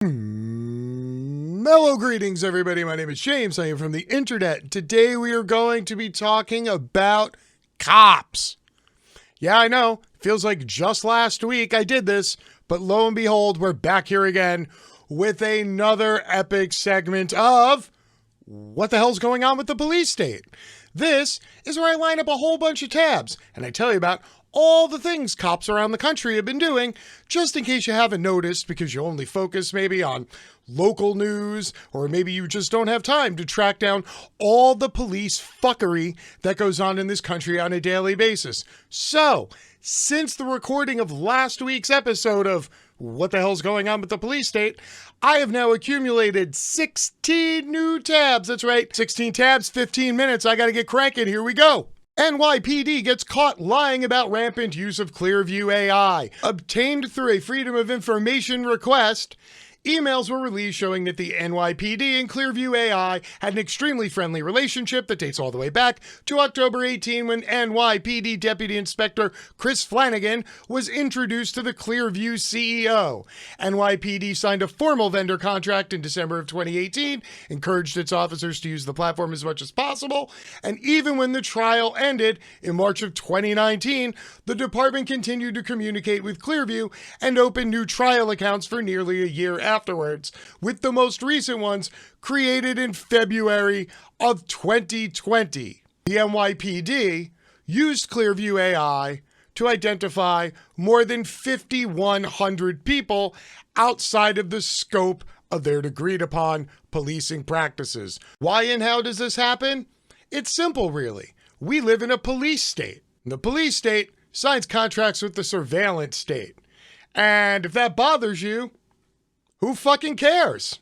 Mellow greetings, everybody. My name is James. I am from the internet. Today we are going to be talking about cops. Yeah, I know. Feels like just last week I did this, but lo and behold, we're back here again with another epic segment of what the hell's going on with the police state. This is where I line up a whole bunch of tabs and I tell you about all the things cops around the country have been doing, just in case you haven't noticed because you only focus maybe on local news, or maybe you just don't have time to track down all the police fuckery that goes on in this country on a daily basis. So, since the recording of last week's episode of What the Hell's Going On with the Police State, I have now accumulated 16 new tabs. That's right, 16 tabs, 15 minutes. I gotta get cranking. Here we go. NYPD gets caught lying about rampant use of Clearview AI. Obtained through a Freedom of Information request, emails were released showing that the NYPD and Clearview AI had an extremely friendly relationship that dates all the way back to October 18 when NYPD Deputy Inspector Chris Flanagan was introduced to the Clearview CEO. NYPD signed a formal vendor contract in December of 2018, encouraged its officers to use the platform as much as possible, and even when the trial ended in March of 2019, the department continued to communicate with Clearview and opened new trial accounts for nearly a year afterwards, with the most recent ones created in February of 2020. The NYPD used Clearview AI to identify more than 5,100 people outside of the scope of their agreed upon policing practices. Why and how does this happen? It's simple, really. We live in a police state. The police state signs contracts with the surveillance state. And if that bothers you, who fucking cares?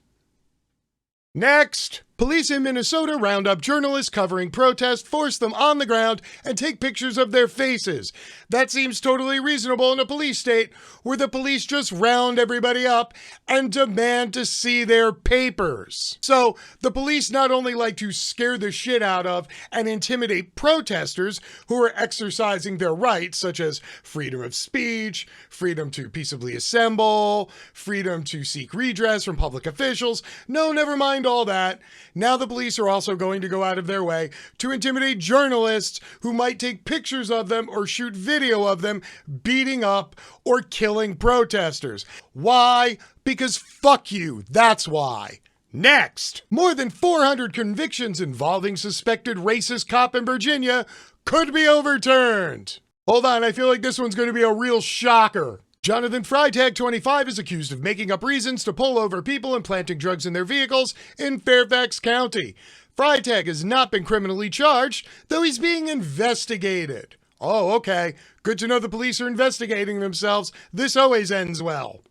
Next, police in Minnesota round up journalists covering protests, force them on the ground, and take pictures of their faces. That seems totally reasonable in a police state where the police just round everybody up and demand to see their papers. So, the police not only like to scare the shit out of and intimidate protesters who are exercising their rights, such as freedom of speech, freedom to peaceably assemble, freedom to seek redress from public officials. No, never mind all that. Now the police are also going to go out of their way to intimidate journalists who might take pictures of them or shoot video of them beating up or killing protesters. Why? Because fuck you, that's why. Next, more than 400 convictions involving suspected racist cop in Virginia could be overturned. Hold on, I feel like this one's going to be a real shocker. Jonathan Freitag, 25, is accused of making up reasons to pull over people and planting drugs in their vehicles in Fairfax County. Freitag has not been criminally charged, though he's being investigated. Oh, okay. Good to know the police are investigating themselves. This always ends well.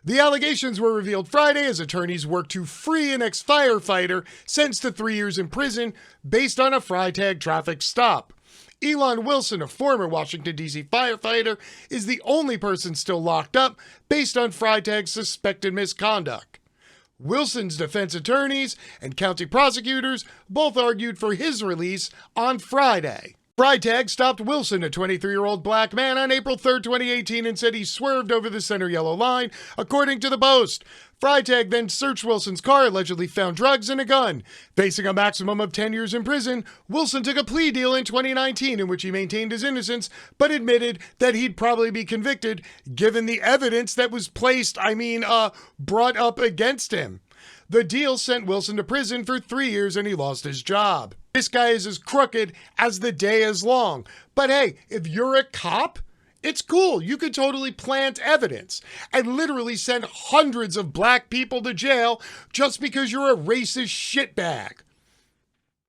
The allegations were revealed Friday as attorneys worked to free an ex-firefighter sentenced to 3 years in prison based on a Freitag traffic stop. Elon Wilson, a former Washington, D.C. firefighter, is the only person still locked up based on Freitag's suspected misconduct. Wilson's defense attorneys and county prosecutors both argued for his release on Friday. Freitag stopped Wilson, a 23-year-old black man, on April 3, 2018 and said he swerved over the center yellow line, according to the Post. Freitag then searched Wilson's car, allegedly found drugs and a gun. Facing a maximum of 10 years in prison, Wilson took a plea deal in 2019 in which he maintained his innocence, but admitted that he'd probably be convicted given the evidence that was brought up against him. The deal sent Wilson to prison for 3 years and he lost his job. This guy is as crooked as the day is long. But hey, if you're a cop, it's cool. You could totally plant evidence and literally send hundreds of black people to jail just because you're a racist shitbag.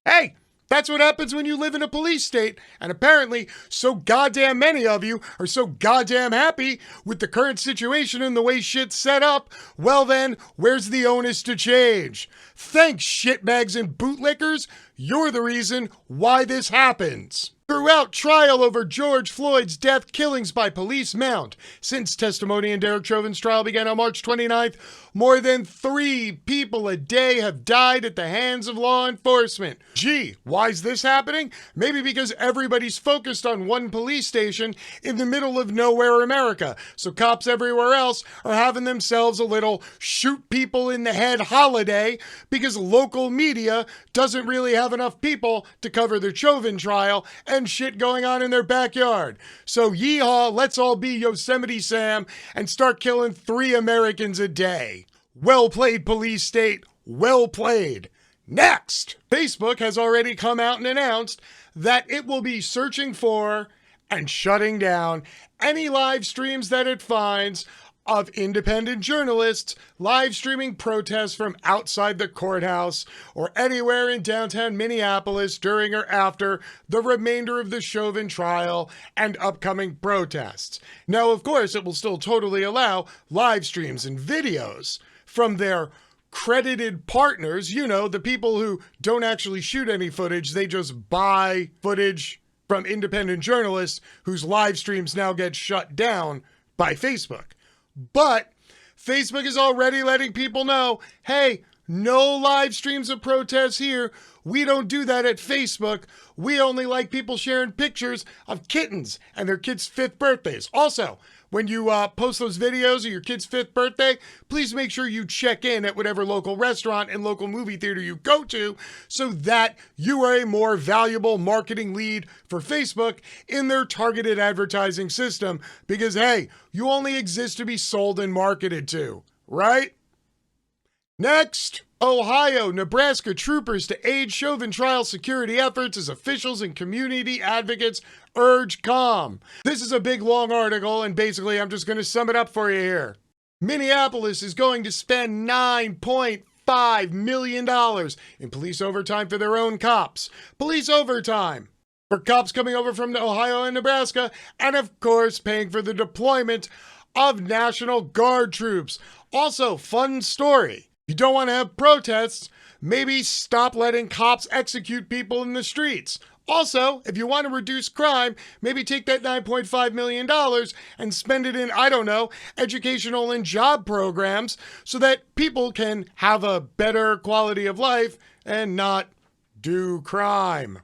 Hey, that's what happens when you live in a police state, and apparently so goddamn many of you are so goddamn happy with the current situation and the way shit's set up. Well then, where's the onus to change? Thanks, shitbags and bootlickers. You're the reason why this happens. Throughout trial over George Floyd's death, killings by police mount. Since testimony in Derek Chauvin's trial began on March 29th, more than 3 people a day have died at the hands of law enforcement. Gee, why is this happening? Maybe because everybody's focused on one police station in the middle of nowhere America. So cops everywhere else are having themselves a little shoot people in the head holiday because local media doesn't really have enough people to cover the Chauvin trial and shit going on in their backyard. So yeehaw, let's all be Yosemite Sam and start killing 3 Americans a day. Well played, police state. Well played. Next, Facebook has already come out and announced that it will be searching for and shutting down any live streams that it finds of independent journalists live streaming protests from outside the courthouse or anywhere in downtown Minneapolis during or after the remainder of the Chauvin trial and upcoming protests. Now, of course, it will still totally allow live streams and videos from their credited partners, you know, the people who don't actually shoot any footage, they just buy footage from independent journalists whose live streams now get shut down by Facebook. But Facebook is already letting people know, hey, no live streams of protests here. We don't do that at Facebook. We only like people sharing pictures of kittens and their kids' 5th birthdays. Also, when you post those videos of your kid's 5th birthday, please make sure you check in at whatever local restaurant and local movie theater you go to so that you are a more valuable marketing lead for Facebook in their targeted advertising system because, hey, you only exist to be sold and marketed to, right? Next, Ohio, Nebraska troopers to aid Chauvin trial security efforts as officials and community advocates urge calm. This is a big long article and basically I'm just going to sum it up for you here. Minneapolis is going to spend $9.5 million in police overtime for their own cops. Police overtime for cops coming over from Ohio and Nebraska, and of course paying for the deployment of National Guard troops. Also, fun story. You don't want to have protests, maybe stop letting cops execute people in the streets. Also, if you want to reduce crime, maybe take that $9.5 million and spend it in, I don't know, educational and job programs so that people can have a better quality of life and not do crime.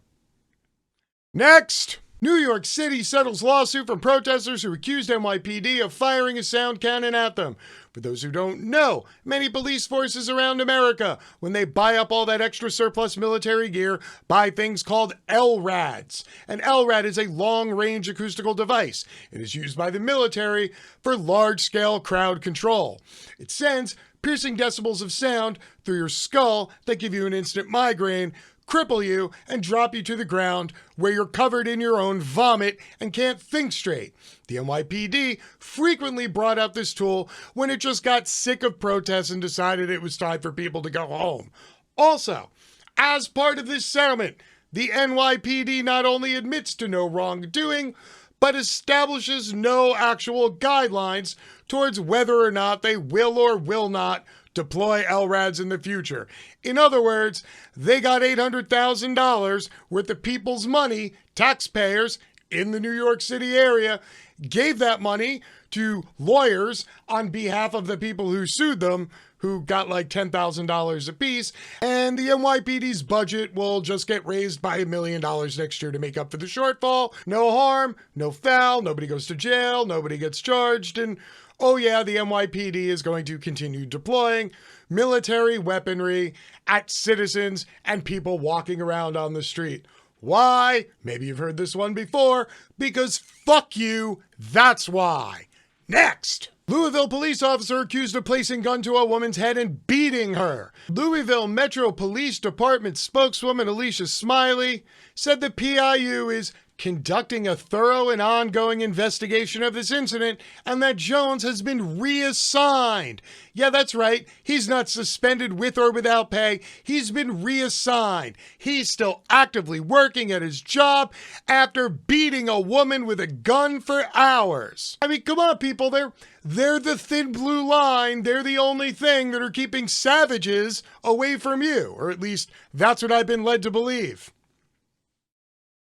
Next, New York City settles lawsuit from protesters who accused NYPD of firing a sound cannon at them. For those who don't know, many police forces around America, when they buy up all that extra surplus military gear, buy things called LRADs. An LRAD is a long-range acoustical device. It is used by the military for large-scale crowd control. It sends piercing decibels of sound through your skull that give you an instant migraine, cripple you, and drop you to the ground where you're covered in your own vomit and can't think straight. The NYPD frequently brought out this tool when it just got sick of protests and decided it was time for people to go home. Also, as part of this settlement, the NYPD not only admits to no wrongdoing, but establishes no actual guidelines towards whether or not they will or will not deploy LRADs in the future. In other words, they got $800,000 worth of people's money, taxpayers in the New York City area, gave that money to lawyers on behalf of the people who sued them, who got like $10,000 apiece, and the NYPD's budget will just get raised by $1 million next year to make up for the shortfall. No harm, no foul, nobody goes to jail, nobody gets charged, and oh yeah, the NYPD is going to continue deploying military weaponry at citizens and people walking around on the street. Why? Maybe you've heard this one before. Because fuck you, that's why. Next. Louisville police officer accused of placing gun to a woman's head and beating her. Louisville Metro Police Department spokeswoman Alicia Smiley said the PIU is conducting a thorough and ongoing investigation of this incident and that Jones has been reassigned. Yeah, that's right. He's not suspended with or without pay. He's been reassigned. He's still actively working at his job after beating a woman with a gun for hours. I mean, come on, people. They're the thin blue line. They're the only thing that are keeping savages away from you, or at least that's what I've been led to believe.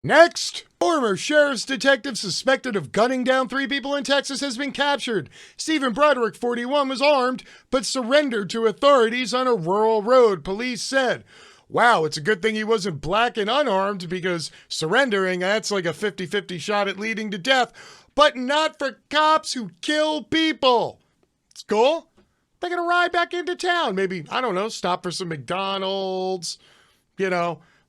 Next, former sheriff's detective suspected of gunning down 3 people in Texas has been captured. Stephen Broderick, 41, was armed, but surrendered to authorities on a rural road, police said. Wow, it's a good thing he wasn't black and unarmed, because surrendering, that's like a 50-50 shot at leading to death, but not for cops who kill people. It's cool. They're going to ride back into town. Maybe, I don't know, stop for some McDonald's,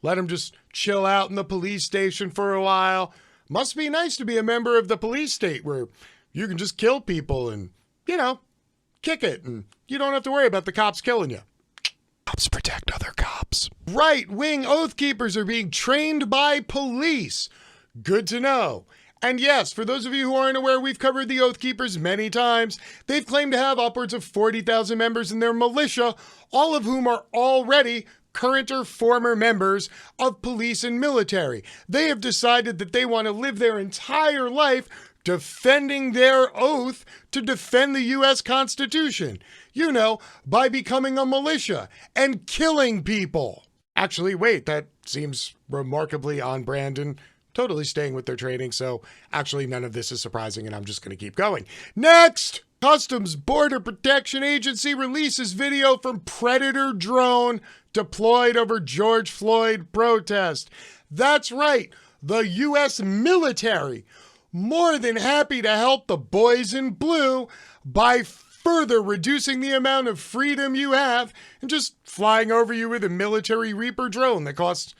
let them just chill out in the police station for a while. Must be nice to be a member of the police state where you can just kill people and, kick it. And you don't have to worry about the cops killing you. Cops protect other cops. Right-wing oath keepers are being trained by police. Good to know. And yes, for those of you who aren't aware, we've covered the Oath Keepers many times. They've claimed to have upwards of 40,000 members in their militia, all of whom are already current or former members of police and military. They have decided that they want to live their entire life defending their oath to defend the U.S. Constitution. By becoming a militia and killing people. Actually, wait, that seems remarkably on brand and totally staying with their training, so actually none of this is surprising, and I'm just going to keep going. Next! Customs Border Protection Agency releases video from Predator drone deployed over George Floyd protest. That's right, the U.S. military, more than happy to help the boys in blue by further reducing the amount of freedom you have and just flying over you with a military Reaper drone that costs,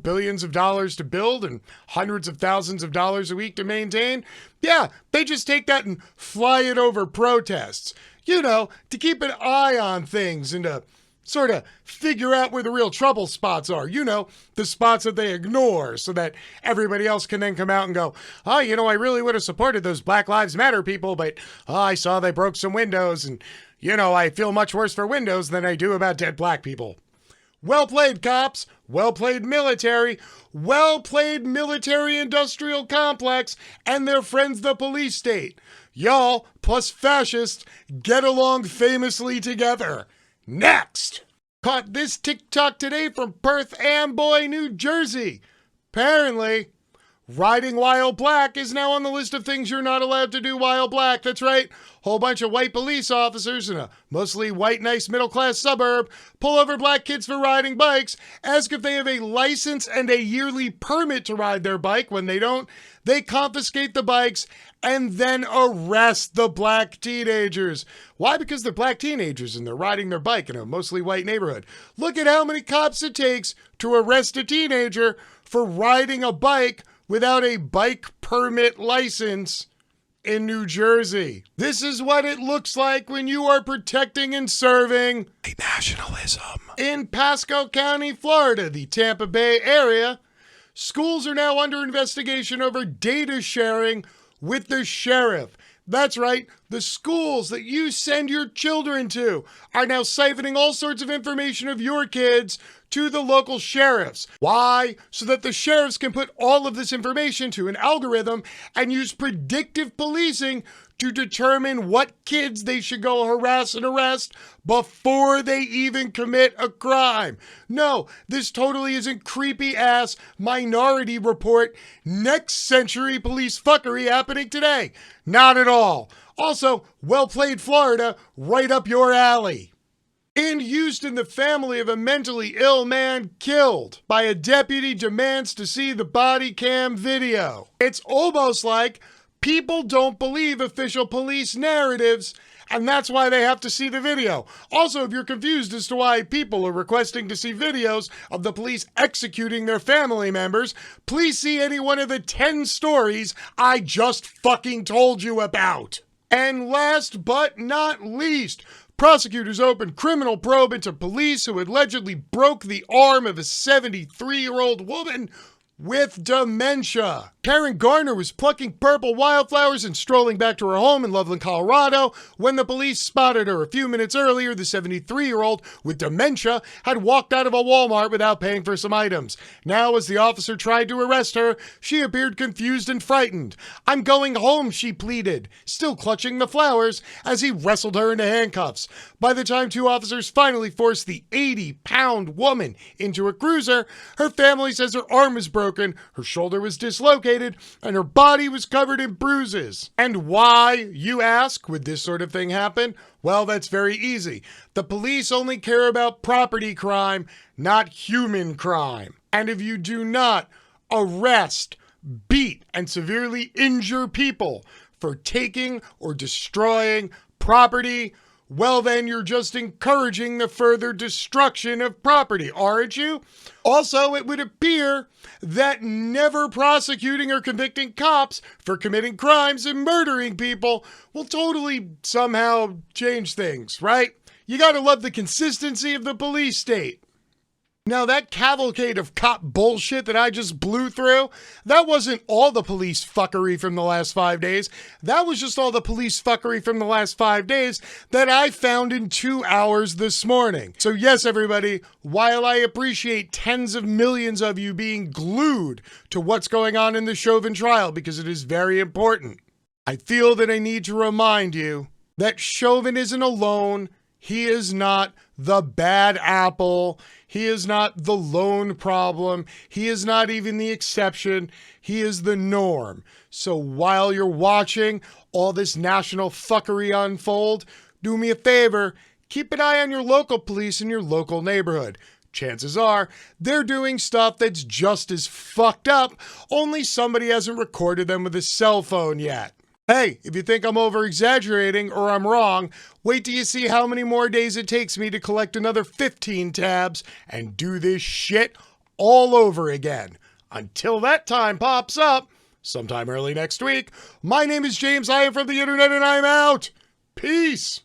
billions of dollars to build and hundreds of thousands of dollars a week to maintain. Yeah, they just take that and fly it over protests, to keep an eye on things and to sort of figure out where the real trouble spots are, the spots that they ignore so that everybody else can then come out and go, I really would have supported those Black Lives Matter people, but I saw they broke some windows and, I feel much worse for windows than I do about dead black people. Well played, cops. Well played, military. Well played, military-industrial complex and their friends, the police state. Y'all, plus fascists, get along famously together. Next! Caught this TikTok today from Perth Amboy, New Jersey. Apparently, riding while black is now on the list of things you're not allowed to do while black. That's right. Whole bunch of white police officers in a mostly white, nice middle-class suburb pull over black kids for riding bikes, ask if they have a license and a yearly permit to ride their bike. When they don't, they confiscate the bikes and then arrest the black teenagers. Why? Because they're black teenagers and they're riding their bike in a mostly white neighborhood. Look at how many cops it takes to arrest a teenager for riding a bike without a bike permit license in New Jersey. This is what it looks like when you are protecting and serving white nationalism. In Pasco County, Florida, the Tampa Bay area, schools are now under investigation over data sharing with the sheriff. That's right, the schools that you send your children to are now siphoning all sorts of information of your kids to the local sheriffs. Why? So that the sheriffs can put all of this information to an algorithm and use predictive policing to determine what kids they should go harass and arrest before they even commit a crime. No, this totally isn't creepy ass Minority Report next century police fuckery happening today. Not at all. Also, well played, Florida, right up your alley. In Houston, the family of a mentally ill man killed by a deputy demands to see the body cam video. It's almost like people don't believe official police narratives, and that's why they have to see the video. Also, if you're confused as to why people are requesting to see videos of the police executing their family members, please see any one of the 10 stories I just fucking told you about. And last but not least, prosecutors opened criminal probe into police who allegedly broke the arm of a 73-year-old woman with dementia. Karen Garner was plucking purple wildflowers and strolling back to her home in Loveland, Colorado, when the police spotted her. A few minutes earlier, the 73-year-old with dementia had walked out of a Walmart without paying for some items. Now, as the officer tried to arrest her, she appeared confused and frightened. "I'm going home," she pleaded, still clutching the flowers as he wrestled her into handcuffs. By the time two officers finally forced the 80-pound woman into a cruiser, her family says her arm was broken broken, her shoulder was dislocated, and her body was covered in bruises. And why, you ask, would this sort of thing happen? Well, that's very easy. The police only care about property crime, not human crime. And if you do not arrest, beat, and severely injure people for taking or destroying property, well, then you're just encouraging the further destruction of property, aren't you? Also, it would appear that never prosecuting or convicting cops for committing crimes and murdering people will totally somehow change things, right? You gotta love the consistency of the police state. Now, that cavalcade of cop bullshit that I just blew through, that wasn't all the police fuckery from the last 5 days. That was just all the police fuckery from the last 5 days that I found in 2 hours this morning. So yes, everybody, while I appreciate tens of millions of you being glued to what's going on in the Chauvin trial because it is very important, I feel that I need to remind you that Chauvin isn't alone. He is not the bad apple. He is not the lone problem. He is not even the exception. He is the norm. So while you're watching all this national fuckery unfold, do me a favor, keep an eye on your local police in your local neighborhood. Chances are they're doing stuff that's just as fucked up, only somebody hasn't recorded them with a cell phone yet. Hey, if you think I'm over-exaggerating or I'm wrong, wait till you see how many more days it takes me to collect another 15 tabs and do this shit all over again. Until that time pops up, sometime early next week, my name is James, I am from the internet, and I'm out. Peace.